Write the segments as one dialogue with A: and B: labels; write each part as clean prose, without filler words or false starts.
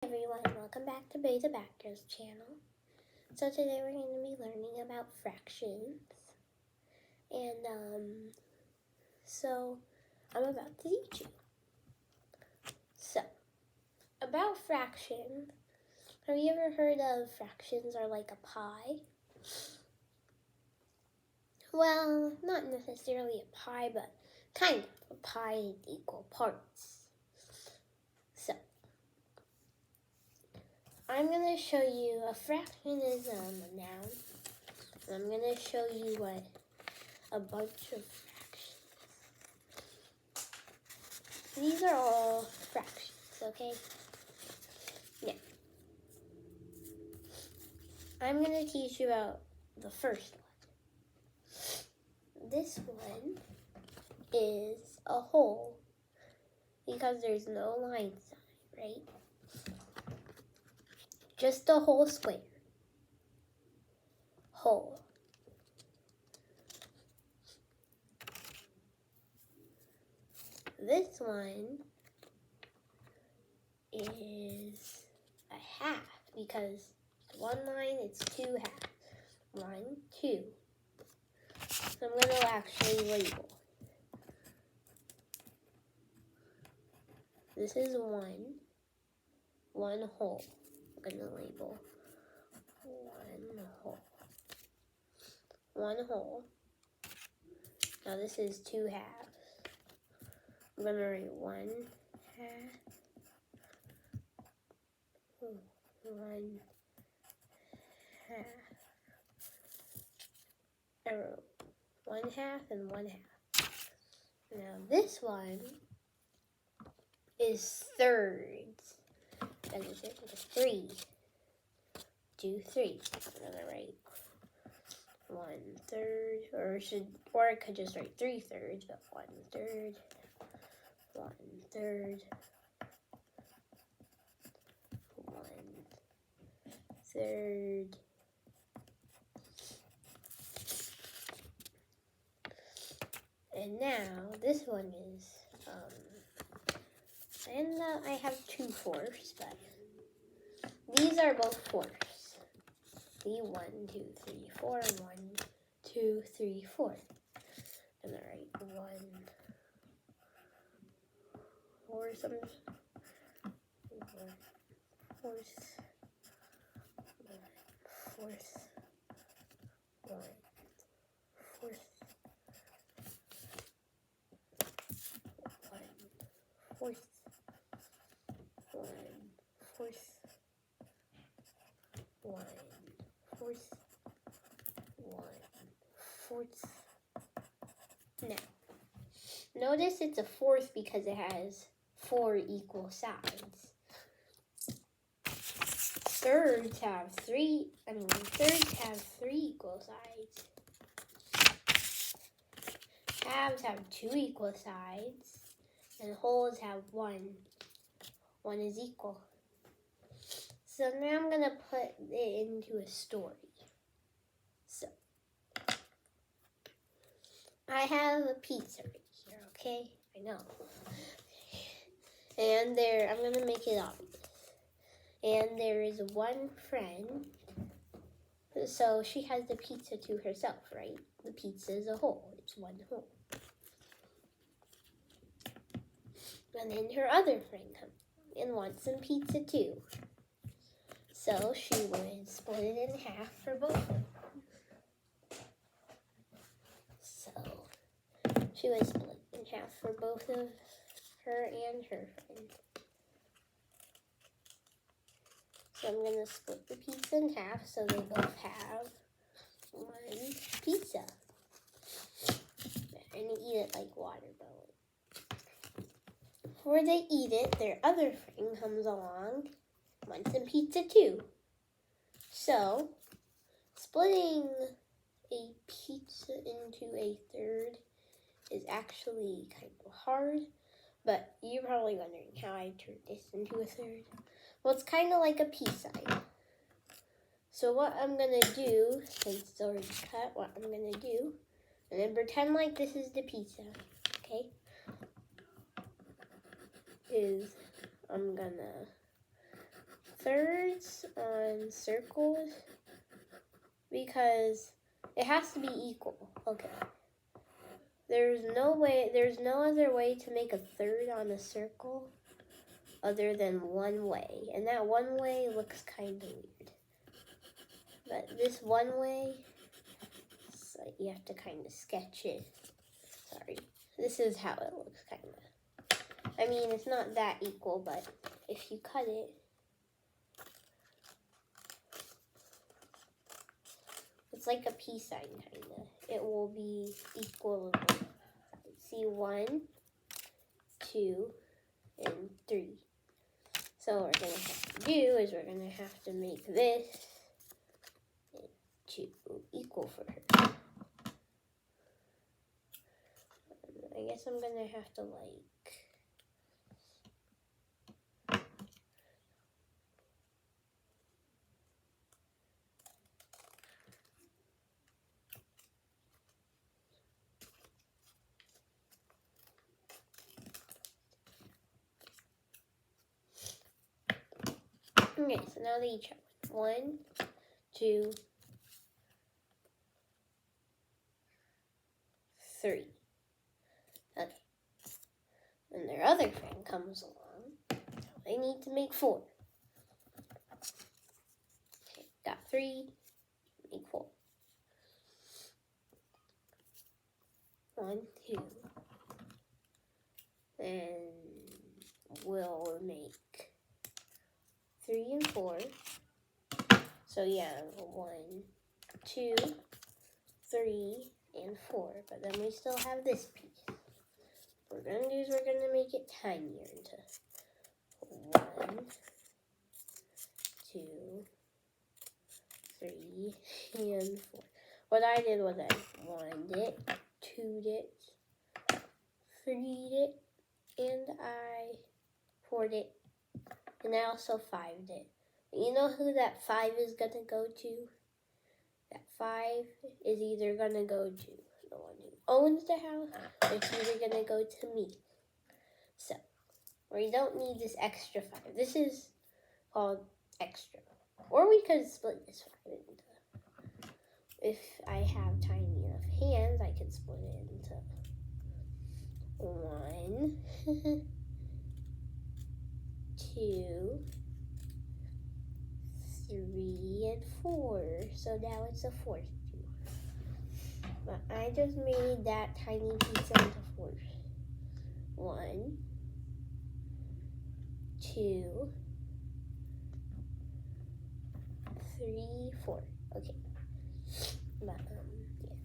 A: Everyone, welcome back to Beta Backer's channel. So today we're going to be learning about fractions. And so I'm about to teach you. So, about fractions. Have you ever heard of fractions are like a pie? Well, not necessarily a pie, but kind of a pie in equal parts. So, I'm going to show you a fraction is a noun. And I'm going to show you what a bunch of fractions. These are all fractions, okay? Now, I'm going to teach you about the first one. This one is a whole because there's no line sign, right? Just a whole square. Whole. This one is a half because one line, it's two halves. 1, 2. So I'm going to actually label. This is one whole. I'm going to label one whole. One whole. Now this is 2 halves. I'm going to write 1 half. 1 half. I wrote 1 half and 1 half. Now this one is thirds. That is it. 3. Do 3. I'm gonna write 1/3, or I could just write 3/3, but 1/3, 1/3, 1/3. And now this one is, I have 2/4, but these are both fourths. The 1, 2, 3, 4, 1, 2, 3, 4. I'm gonna write 1, 4, some 1/4, 1/4, 1/4, 1/4, 1/4. Now, notice it's a fourth because it has 4 equal sides. Thirds have 3 equal sides. Halves have 2 equal sides. And wholes have 1. 1 is equal. So now I'm going to put it into a story. So, I have a pizza right here, okay? I know. And I'm going to make it obvious. And there is one friend. So she has the pizza to herself, right? The pizza is a whole. It's one whole. And then her other friend comes and wants some pizza too. So she would split it in half for both of them. So she would split in half for both of her and her friend. So I'm going to split the pizza in half so they both have one pizza. And eat it like watermelon. Before they eat it, their other friend comes along, wants some pizza too. So, splitting a pizza into a third is actually kind of hard, but you're probably wondering how I turned this into a third. Well, it's kind of like a peace sign. So what I'm going to do, since it's already cut, I'm going to do, and then pretend like this is the pizza, okay? Is I'm going to thirds on circles because it has to be equal. Okay. There's no other way to make a third on a circle other than one way. And that one way looks kind of weird. But this one way, so you have to kind of sketch it. Sorry. This is how it looks kind of. I mean, it's not that equal, but if you cut it, it's like a peace sign, kind of. It will be equal. See, 1, 2, and 3. So what we're going to have to do is we're going to have to make this to equal for her. I guess I'm going to have to okay, so now they each have 1, 2, 3. Okay. And their other friend comes along. So they need to make 4. Okay, got 3, make 4. 1, 2. And we'll make 3 and 4. So yeah, 1, 2, 3, and 4. But then we still have this piece. What we're going to do is we're going to make it tinier into 1, 2, 3, and 4. What I did was I 1'd it, 2'd it, 3'd it, and I 4'd it, and I also 5'd it. You know who that 5 is going to go to? That 5 is either going to go to the one who owns the house, or it's either going to go to me. So, we don't need this extra 5. This is called extra. Or we could split this 5 into. If I have tiny enough hands, I could split it into 1, 2, 3, and 4. So now it's a 4th cube. But I just made that tiny pizza into 4. 1, 2, 3, 4. Okay. But yeah.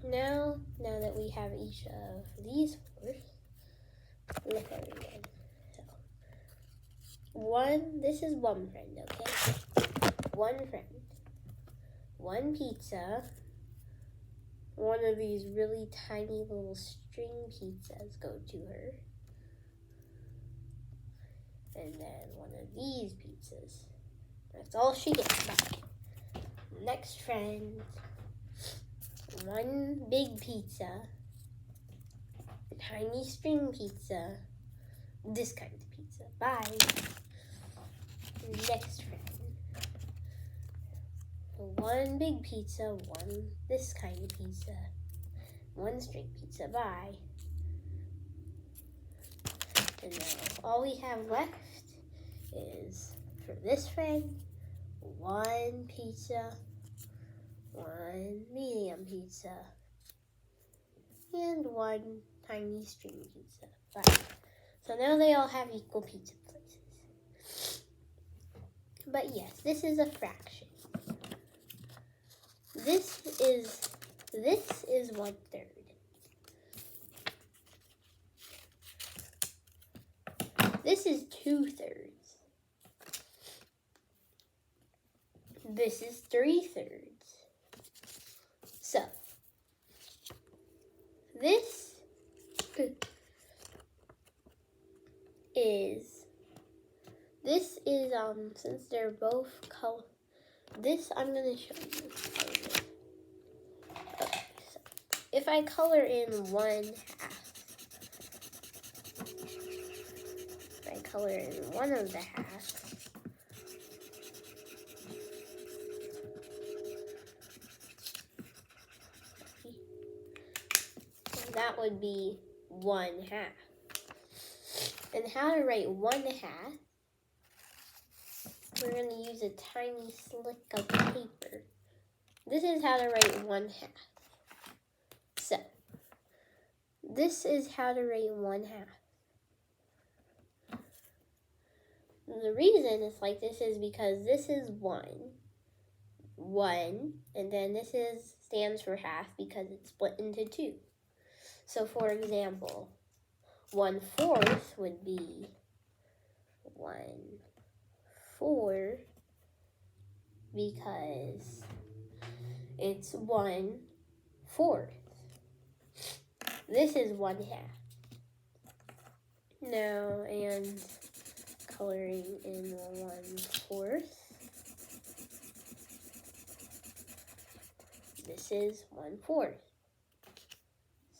A: Now that we have each of these 4s, look everyone. So this is one friend, okay? One friend. 1 pizza. One of these really tiny little string pizzas go to her. And then one of these pizzas. That's all she gets back. Next friend. 1 big pizza. Tiny string pizza. This kind of pizza. Bye. Next friend. 1 big pizza, 1 this kind of pizza, 1 string pizza. Bye. And now all we have left is for this friend, 1 pizza, 1 medium pizza, and 1 tiny string pizza. Bye. So now they all have equal pizza places. But yes, this is a fraction. This is 1/3. This is 2/3. This is 3/3. So this is since they're both color. This I'm gonna show you. Okay, so if I color in 1/2, if I color in one of the halves, that would be 1/2. And how to write 1/2, we're going to use a tiny slick of paper. This is how to write 1/2. So, this is how to write 1/2. The reason it's like this is because this is 1, and then this stands for half because it's split into 2. So for example, 1/4 would be 1/4 because it's 1/4. This is 1/2. Now, and coloring in 1/4. This is 1/4.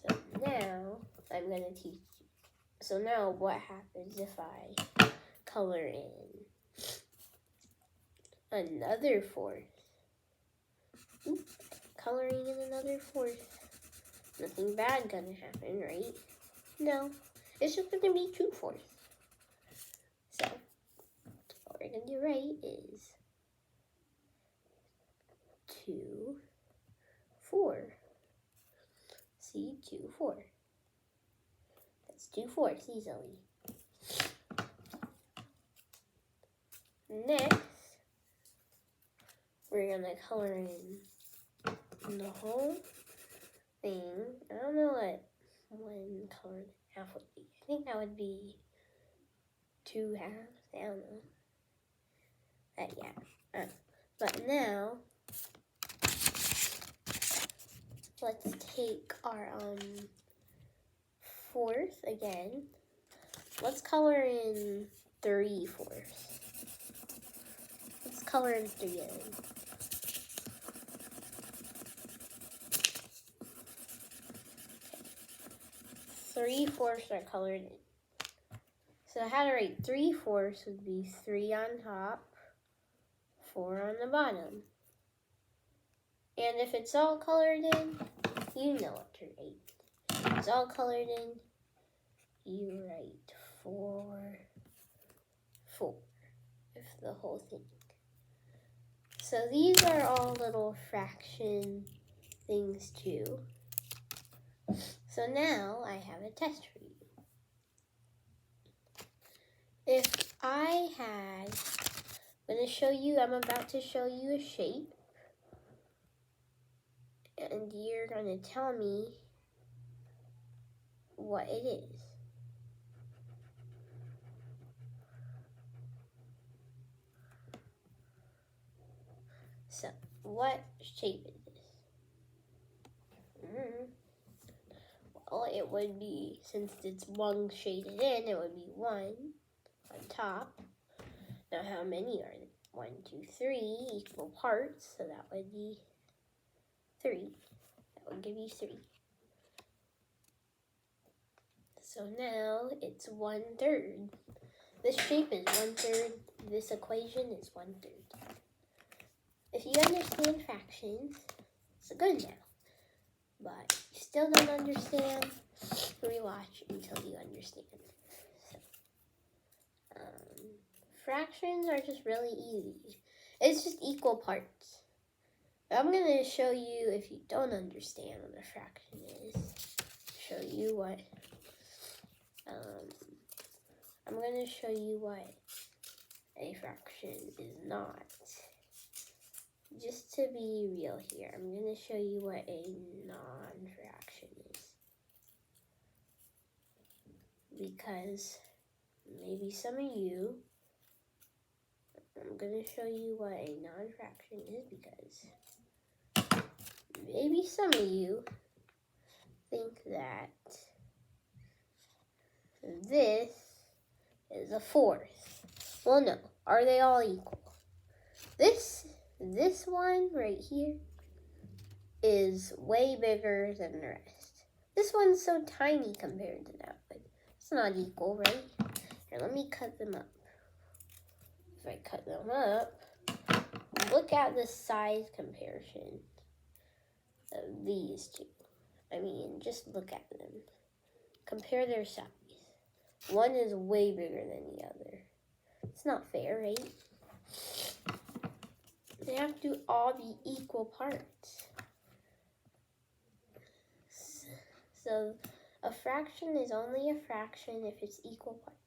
A: So now I'm going to teach you. So now what happens if I color in another 1/4? Coloring in another 1/4. Nothing bad gonna happen, right? No, it's just gonna be 2/4. So what we're gonna do right is 2/4. See, 2/4. That's 2/4 easily. Next, we're gonna color in the whole thing. I don't know what 1/4 would be. I think that would be 2/2. I don't know. Yeah. But now, let's take our 1/4 again. Let's color in 3/4. Let's color in 3 again. 3/4 are colored in. So how to write 3/4 would be 3 on top, 4 on the bottom. And if it's all colored in, you know what to write. If it's all colored in, you write 4/4. If the whole thing. So these are all little fraction things too. So now I have a test for you. If I'm about to show you a shape, and you're going to tell me what it is. So, what shape is this? Well, it would be, since it's 1 shaded in, it would be 1 on top. Now, how many are there? 1, 2, 3 equal parts, so that would be 3. That would give you 3. So now it's 1/3. This shape is 1/3. This equation is 1/3. If you understand fractions, it's good now. But you still don't understand, rewatch until you understand. So, fractions are just really easy. It's just equal parts. I'm going to show you, if you don't understand what a fraction is, show you what, I'm going to show you what a fraction is not. Just to be real here, I'm going to show you what a non-fraction is. Because maybe some of you, I'm going to show you what a non-fraction is because maybe some of you think that this is a 4th. Well, no. Are they all equal? This one right here is way bigger than the rest. This one's so tiny compared to that one. It's not equal, right? Here, let me cut them up. If I cut them up, look at the size comparison of these two. I mean, just look at them. Compare their size. One is way bigger than the other. It's not fair, right? They have to all be equal parts. So a fraction is only a fraction if it's equal parts.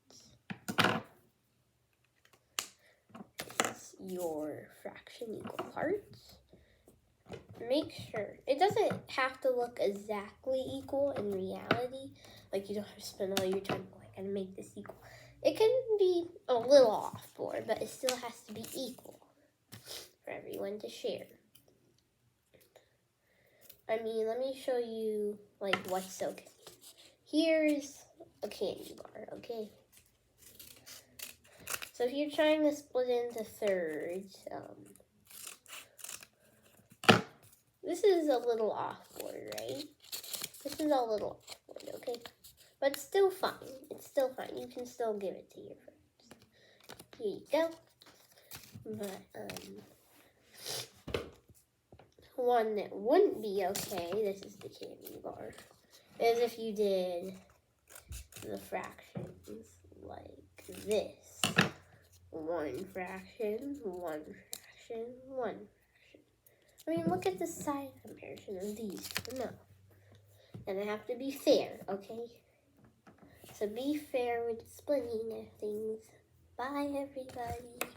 A: Is your fraction equal parts? Make sure. It doesn't have to look exactly equal in reality. Like you don't have to spend all your time going, I gotta make this equal. It can be a little off more, but it still has to be equal for everyone to share. I mean, let me show you like what's okay. Here's a candy bar, okay? So if you're trying to split into thirds, this is a little off-board, right? This is a little off-board, okay? But it's still fine. It's still fine. You can still give it to your friends. Here you go. But, one that wouldn't be okay, this is the candy bar, is if you did the fractions like this. One fraction, one fraction, one fraction. I mean, look at the size comparison of these two. No. And they have to be fair, okay? So be fair with splitting things. Bye, everybody.